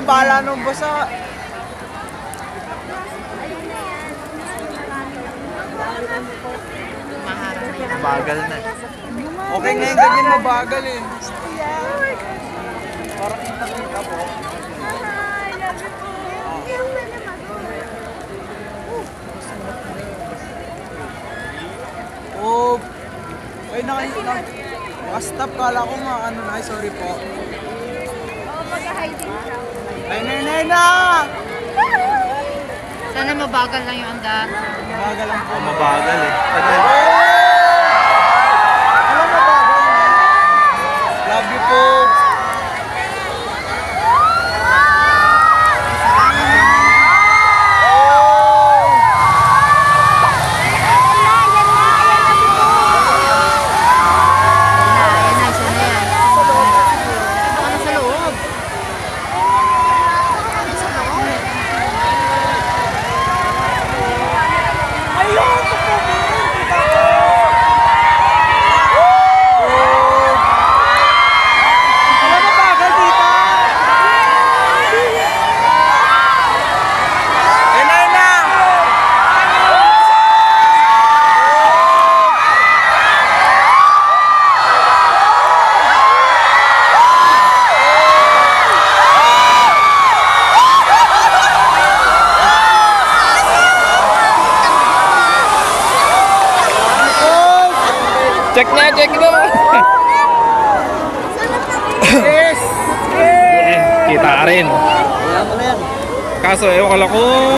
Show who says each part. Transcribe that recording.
Speaker 1: bahala nung basa. Bagal na. Okay nga yung ganyan mabagal eh. Parang kita-kita po. Oh, ay naka-stop, kala ko ano na, sorry po. Ay, na!
Speaker 2: Sana mabagal lang yung andaan.
Speaker 1: Mabagal lang po. Mabagal eh. Alam mabagal na. Love you po.
Speaker 3: Check na, check na.
Speaker 1: Yes!
Speaker 3: Kita rin. Kaso, ewan ko lang kung